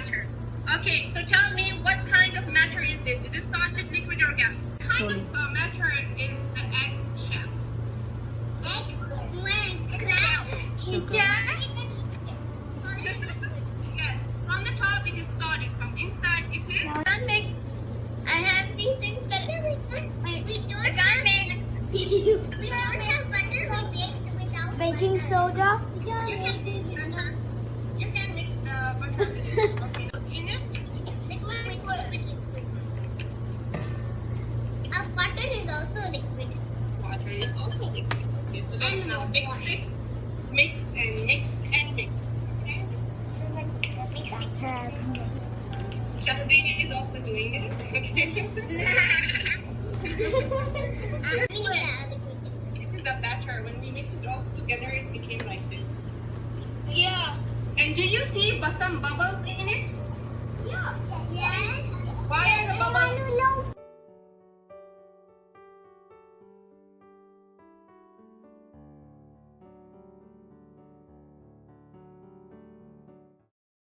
matter. Okay, so tell me, what kind of matter is this? Is it solid, liquid, or gas? Kind of matter is the egg shell. Yes, from the top it is solid, from inside it is. I have these things that we don't have butter without Baking soda. You can mix the butter with it. Okay, in it. liquid. Butter is also liquid. Water is also liquid. Okay, so let's now mix it. Mix and mix and mix. Okay. Katrina is also doing it. Okay. This is the batter. When we mix it all together, it became like this. Yeah. And do you see some bubbles in